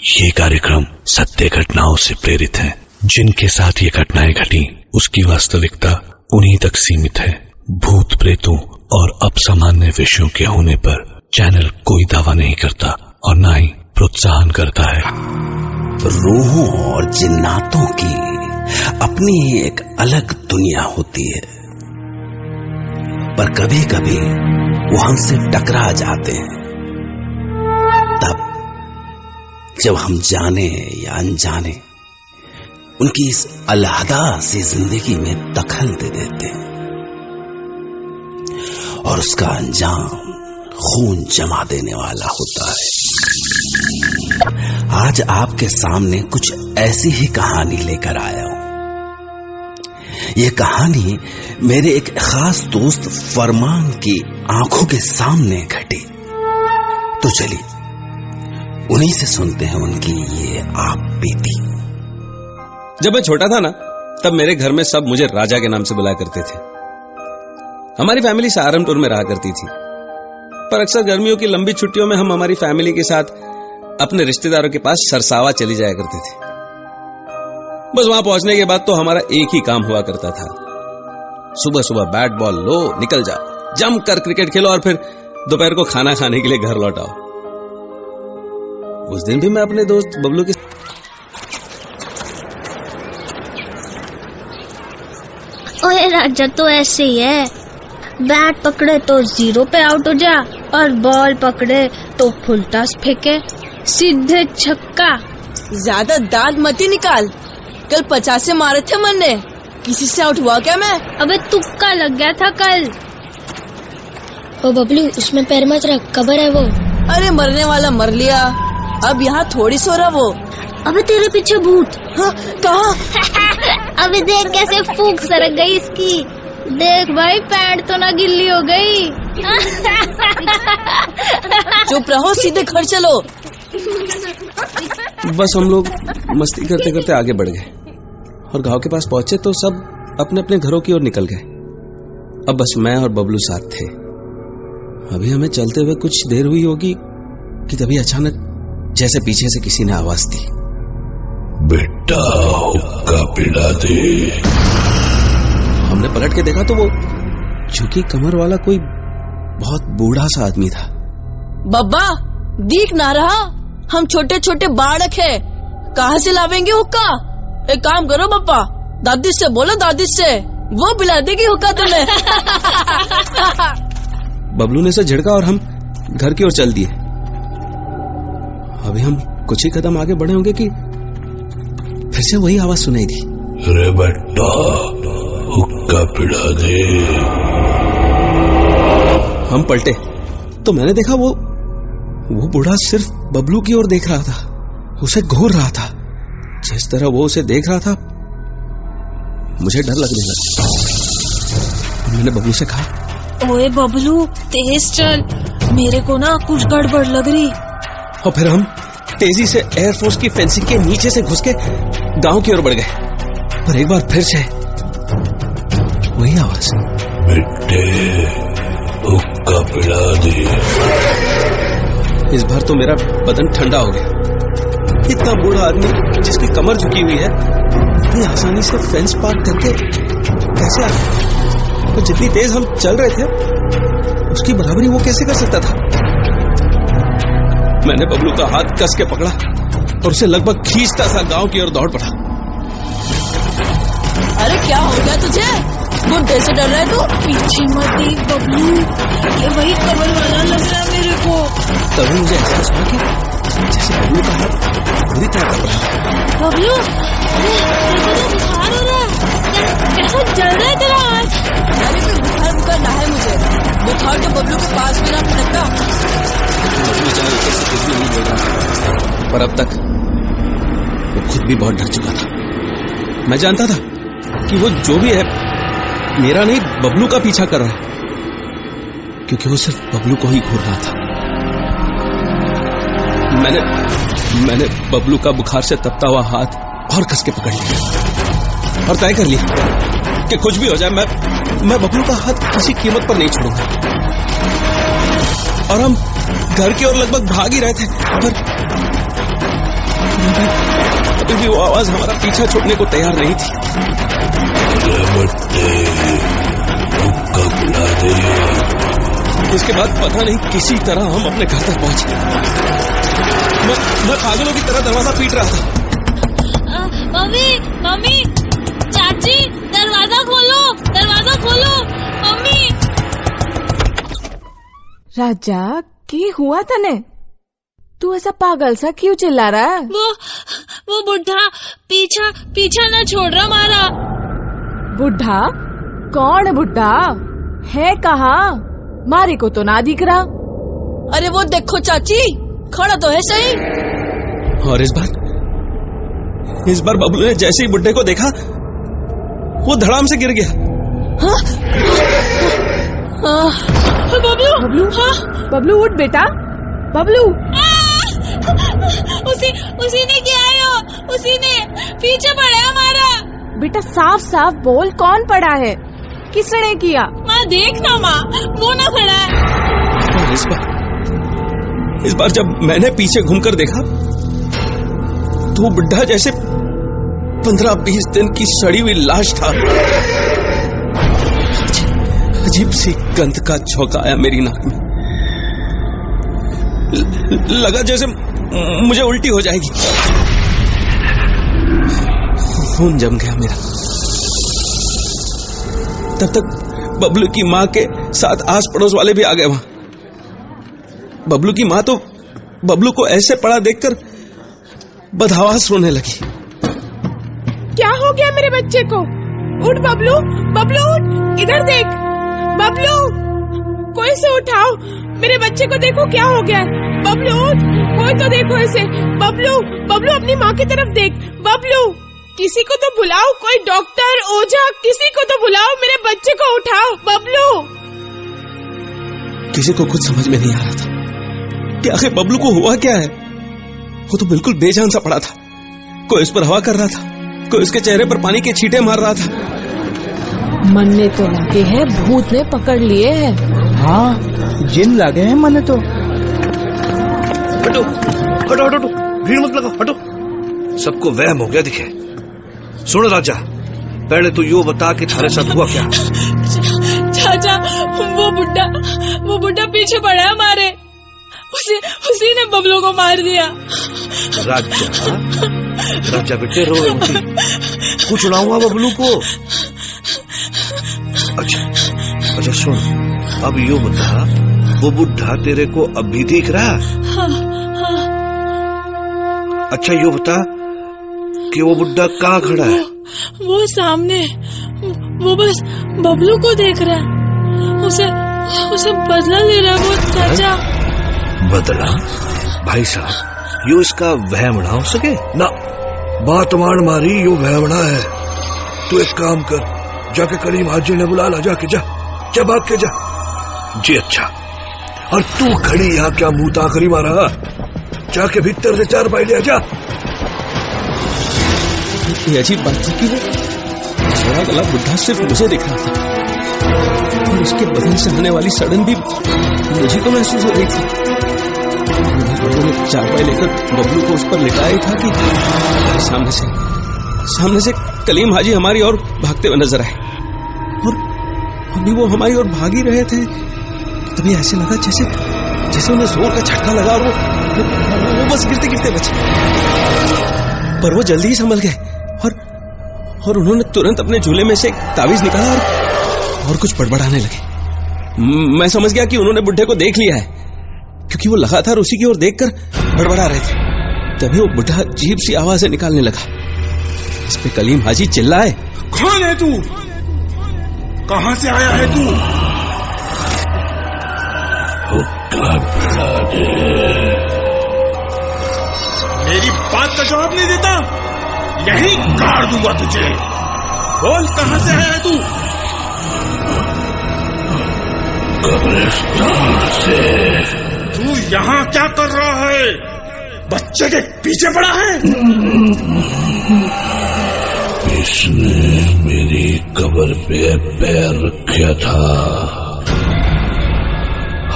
ये कार्यक्रम सत्य घटनाओं से प्रेरित है। जिनके साथ ये घटनाएं घटी उसकी वास्तविकता उन्हीं तक सीमित है। भूत प्रेतों और अपसामान्य विषयों के होने पर चैनल कोई दावा नहीं करता और न ही प्रोत्साहन करता है। रूहों और जिन्नातों की अपनी एक अलग दुनिया होती है, पर कभी कभी वो हमसे टकरा जाते हैं। तब जब हम जाने या अनजाने उनकी इस अलहदा सी जिंदगी में दखल दे देते हैं और उसका अंजाम खून जमा देने वाला होता है। आज आपके सामने कुछ ऐसी ही कहानी लेकर आया हूं। ये कहानी मेरे एक खास दोस्त फरमान की आंखों के सामने घटी। तो चलिए उन्हीं से सुनते हैं उनकी ये आप बीती। जब मैं छोटा था ना, तब मेरे घर में सब मुझे राजा के नाम से बुलाया करते थे। हमारी फैमिली सहारनपुर में रहा करती थी, पर अक्सर गर्मियों की लंबी छुट्टियों में हम हमारी फैमिली के साथ अपने रिश्तेदारों के पास सरसावा चली जाया करते थे। बस वहां पहुंचने के बाद तो हमारा एक ही काम हुआ करता था, सुबह सुबह बैट बॉल लो, निकल जाओ, जम कर क्रिकेट खेलो और फिर दोपहर को खाना खाने के लिए घर लौट आओ। उस दिन भी मैं अपने दोस्त बबलू के ओए राजा तो ऐसे ही है, बैट पकड़े तो 0 पे आउट हो जा और बॉल पकड़े तो फुल टॉस फेंके, सीधे छक्का। ज्यादा दांत मत ही निकाल, कल 50 मारे थे मन ने, किसी से आउट हुआ क्या मैं? अबे तुक्का लग गया था कल। ओ बबलू उसमें पैर मत रख, कबर है वो। अरे मरने वाला मर लिया, अब यहाँ थोड़ी सो रहा वो। अबे तेरे पीछे भूत। हाँ, कहाँ? अबे देख कैसे फूंक सरक गई इसकी। देख भाई पैंट तो ना गिल्ली हो गई। चुप रहो, सीधे घर चलो। बस हम लोग मस्ती करते करते आगे बढ़ गए और गांव के पास पहुंचे तो सब अपने अपने घरों की ओर निकल गए। अब बस मैं और बबलू साथ थे। अभी हमें चलते हुए कुछ देर हुई होगी कि तभी अचानक जैसे पीछे से किसी ने आवाज दी, बेटा हुक्का पिला दे। हमने पलट के देखा तो वो झुकी कमर वाला कोई बहुत बूढ़ा सा आदमी था। बब्बा दिख ना रहा, हम छोटे छोटे बाड़क है, कहाँ से लावेंगे हुक्का? एक काम करो पप्पा, दादी से बोलो, दादी से वो पिला देगी हुक्का तुम्हें। बबलू ने से झिड़का और हम घर की ओर चल दिए। अभी हम कुछ ही कदम आगे बढ़े होंगे कि फिर से वही आवाज सुनाई दी, अरे बेटा हुक्का पिला दे। हम पलटे तो मैंने देखा वो बूढ़ा सिर्फ बबलू की ओर देख रहा था, उसे घूर रहा था। जिस तरह वो उसे देख रहा था मुझे डर लगने लगा। मैंने बबलू से कहा, ओए बबलू तेज चल, मेरे को ना कुछ गड़बड़ लग रही। और फिर हम तेजी से एयरफोर्स की फेंसिंग के नीचे से घुस के गांव की ओर बढ़ गए। पर एक बार फिर से वही आवाज, बेटे हुक्का पिला दे। इस बार तो मेरा बदन ठंडा हो गया। इतना बूढ़ा आदमी जिसकी कमर झुकी हुई है इतनी आसानी से फेंस पार करके कैसे आ गया? तो जितनी तेज हम चल रहे थे उसकी बराबरी वो कैसे कर सकता था? मैंने बबलू का हाथ कस के पकड़ा और उसे लगभग खींचता सा गांव की ओर दौड़ पड़ा। अरे क्या हो गया तुझे? गुड्डे से डर रहा है तू? पीछे मत देख बबलू, ये वही कमर वाला लग रहा है मेरे को। तभी मुझे एहसास हुआ कि जैसे बबलू का हाथ पूरी तरह कप रहा है। बबलू बुखार हो रहा है, कैसा जल रहा है तेरा हाथ? अरे कोई बुखार ना है मुझे, बुखार तो बबलू के पास भी ना पड़ता। बबलू चाहे ऊपर से कुछ भी नहीं बोल रहा, पर अब तक वो खुद भी बहुत डर चुका था। मैं जानता था कि वो जो भी है मेरा नहीं बबलू का पीछा कर रहा है, क्योंकि वो सिर्फ बबलू को ही घूर रहा था। मैंने बबलू का बुखार से तपता हुआ हाथ और कस के पकड़ लिया और तय कर लिया कि कुछ भी हो जाए मैं बबलू का हाथ किसी कीमत पर नहीं छोड़ूंगा। और हम घर की ओर लगभग भाग ही रहे थे, फिर भी वो आवाज हमारा पीछा छोड़ने को तैयार नहीं थी। इसके बाद पता नहीं किसी तरह हम अपने घर तक पहुंचे। मैं पागलों की तरह दरवाजा पीट रहा था। मम्मी मम्मी, चाची, दरवाजा खोलो, दरवाजा खोलो, मम्मी। राजा, क्या हुआ तने? तू ऐसा पागल सा क्यों चिल्ला रहा है? वो बुढ़ा पीछा ना छोड़ रहा हमारा। बुढ़ा? कौन बुढ़ा है? कहाँ? मारे को तो ना दिख रहा। अरे वो देखो चाची, खड़ा तो है सही। और इस बार बबलू ने जैसे ही बुड्ढे को देखा, वो धड़ाम से गिर गया। हाँ? बबलू, बबलू उठ बेटा, बबलू। उसी ने किया है, उसी ने पीछे पड़ा हमारा। बेटा साफ साफ बोल, कौन पड़ा है? किसने किया? माँ देखना, माँ वो ना खड़ा है। और इस बार जब मैंने पीछे घूमकर देखा तो वो बुड्ढा जैसे 15-20 दिन की सड़ी हुई लाश था। अजीब सी गंध का झोंका आया मेरी नाक में। लगा जैसे मुझे उल्टी हो जाएगी। खून जम गया मेरा। तब तक बबलू की माँ के साथ आस पड़ोस वाले भी आ गए वहां। बबलू की माँ तो बबलू को ऐसे पड़ा देखकर बदहवास रोने लगी। क्या हो गया मेरे बच्चे को? उठ बबलू, बबलू उठ, इधर देख। बबलू, कोई से उठाओ, मेरे बच्चे को देखो क्या हो गया। बबलू उठ, कोई तो देखो इसे। बबलू, बबलू अपनी माँ की तरफ देख। बबलू, किसी को तो बुलाओ, कोई डॉक्टर, ओझा, किसी को तो बुलाओ, मेरे बच्चे को उठाओ। बबलू। किसी को कुछ समझ में नहीं आ रहा था कि आखिर बबलू को हुआ क्या है। वो तो बिल्कुल बेजान सा पड़ा था। कोई उस पर हवा कर रहा था, कोई उसके चेहरे पर पानी के छींटे मार रहा था। मन्ने तो लगे हैं, भूत ने पकड़ लिए हैं। हाँ, जिन लगे हैं मन्ने तो। हटो हटो हटो, भीड़ मत लगाओ, हटो। सबको वहम हो गया दिखे। सुन राजा, पहले तो यो बता कि थारे साथ हुआ क्या? चाचा, वो बुढ़ा पीछे पड़ा है हमारे। उसी ने बबलू को मार दिया। राजा बेटे रो रही, कुछ ना हुआ बबलू को? अच्छा सुन, अब यो बता, वो बुढ़ा तेरे को अभी दिख रहा? हाँ। अच्छा यो बता कि वो बुढ़ा कहाँ खड़ा है? वो सामने, वो बस बबलू को देख रहा है। उसे बदला ले रहा है वो चाचा। बदला? भाई साहब, यो इसका वहम ना हो सके ना। बात मान मारी, यो वहमना है। तू एक काम कर, जाके करीम हाजी ने बुला ला, जाके जा भाग के जा। जी अच्छा। और तू खड़ी यहाँ क्या मुंह ताकरी मारा? जाके भीतर से 4 पाई ले जा। ये अजीब बात थी कि वो छोरा गला बुढ़ा सिर्फ मुझे दिख रहा था और उसके बदन से आने वाली सड़न भी मुझे को महसूस हो रही थी। उन्होंने 4 पाई लेकर बबलू को उस पर लिटाया था कि सामने से कलीम हाजी हमारी ओर भागते हुए नजर आए और अभी वो हमारी ओर भाग ही रहे थे। तभी ऐसे लगा जैसे उन्हें जोर का झटका लगा और वो बस गिरते गिरते बचे। पर वो जल्दी ही संभल गए और उन्होंने तुरंत अपने झूले में से एक तावीज निकाला और कुछ बड़बड़ाने लगे। मैं समझ गया कि उन्होंने बुढ़े को देख लिया है, क्योंकि वो लगातार उसी की ओर देखकर बड़बड़ा रहे थे। तभी वो बुढ़ा अजीब सी आवाजें निकालने लगा। इस पे कलीम हाजी चिल्लाए, कौन है तू? कहां से आया है तू? मेरी बात का जवाब नहीं देता, यही गाड़ दूंगा तुझे। बोल, कहां से आया है तू? कब्रिस्तान से। तू यहाँ क्या कर रहा है? बच्चे के पीछे पड़ा है? इसने मेरी कब्र पे पैर रखा था,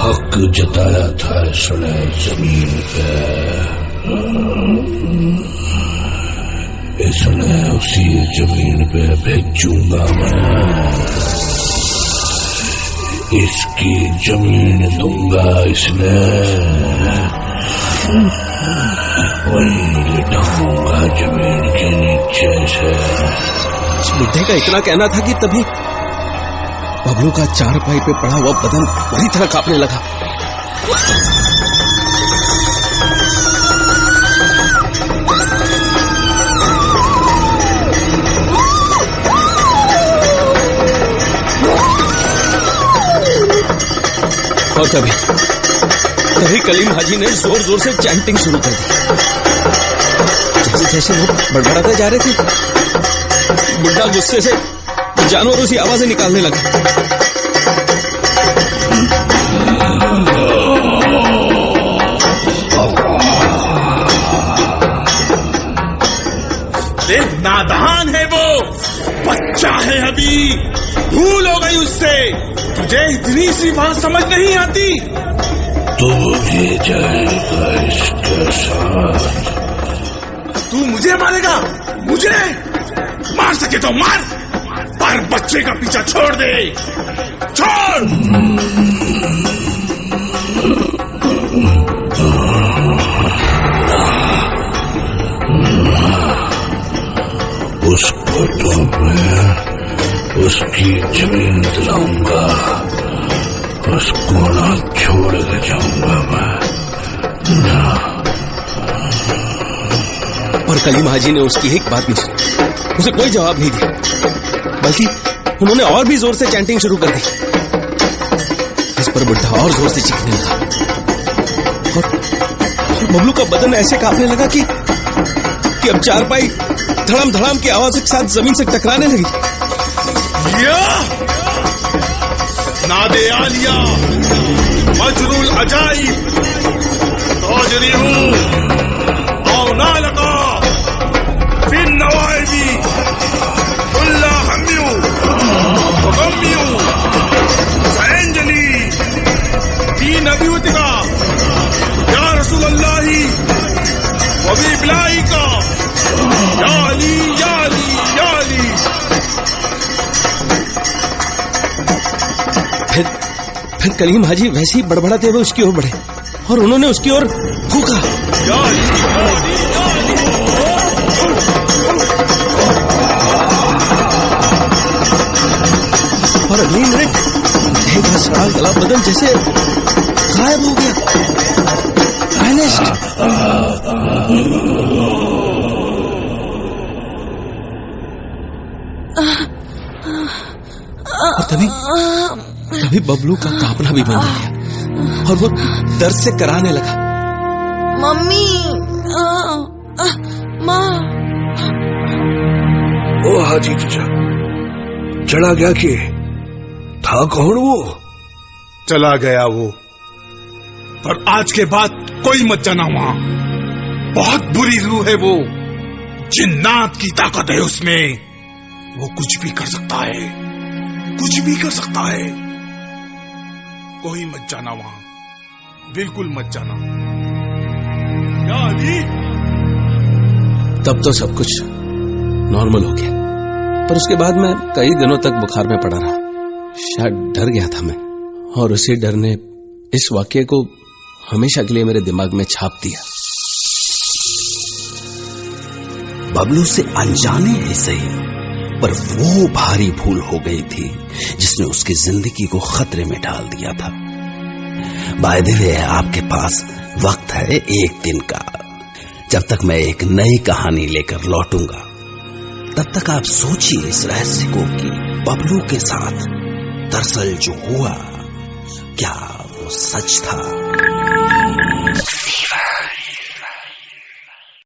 हक जताया था इसने जमीन पे। इसने उसी जमीन पे भेजूंगा मैं। इसकी जमीन दूंगा इसने, वहीं लिटाऊंगा जमीन के नीचे से। बुड्ढे का इतना कहना था कि तभी बबलू का चारपाई पे पड़ा हुआ बदन बुरी तरह कांपने लगा। और तभी कलीम हाजी ने जोर जोर से चैंटिंग शुरू कर दी। जैसे जैसे वो बड़बड़ाते जा रहे थे, बुड्ढा गुस्से से जानवरों सी आवाजें निकालने लगा। देख, नादान है वो, बच्चा है अभी, भूल हो गई उससे। तुझे इतनी सी बात समझ नहीं आती। तू भी जाएगा इसके साथ। तू मुझे मारेगा? मुझे मार सके तो मार, पर बच्चे का पीछा छोड़ दे, छोड़। उसको तो मैं उसकी जमीन दिलाऊंगा, उसको ना छोड़ के जाऊंगा मैं ना। और कलीम हाजी ने उसकी एक बात नहीं सुनी, उसे कोई जवाब नहीं दिया, बल्कि उन्होंने और भी जोर से चैंटिंग शुरू कर दी। इस पर बुड्ढा और जोर से चीखने लगा और बबलू का बदन ऐसे कांपने लगा कि अब चारपाई धड़ाम धड़ाम की आवाज के साथ जमीन से टकराने लगी। नादे आलिया मजरुल अजाइब तोजरीहू औ नालका फिन नवाइबी कुल्ला हम्यू वगम्यू सैंजली फी नबीवतिका या रसूल अल्लाही वबी बिलाइका या अली या अली या अली। फिर कलीम हाजी वैसे ही बड़बड़ाते हुए उसकी ओर बढ़े और उन्होंने उसकी ओर फूंका। और अगली मिनट बुड्ढे का सड़ा गला बदन जैसे गायब हो गया। और तभी बबलू का कांपना भी बंद हो गया और वो दर्द से कराने लगा। मम्मी, माँ। ओ हाजी चाचा, चला गया कि था कौन वो? चला गया वो, पर आज के बाद कोई मत जाना वहां। बहुत बुरी रूह है वो, जिन्नात की ताकत है उसमें, वो कुछ भी कर सकता है, कुछ भी कर सकता है। कोई मत जाना वहां, बिल्कुल मत जाना। या अली। तब तो सब कुछ नॉर्मल हो गया, पर उसके बाद मैं कई दिनों तक बुखार में पड़ा रहा। शायद डर गया था मैं, और उसी डर ने इस वाक्य को हमेशा के लिए मेरे दिमाग में छाप दिया। बबलू से अनजाने ही सही, पर वो भारी भूल हो गई थी जिसने उसकी जिंदगी को खतरे में डाल दिया था। बाय द वे, आपके पास वक्त है एक दिन का। जब तक मैं एक नई कहानी लेकर लौटूंगा, तब तक आप सोचिए इस रहस्य को कि बबलू के साथ दरअसल जो हुआ, क्या वो सच था?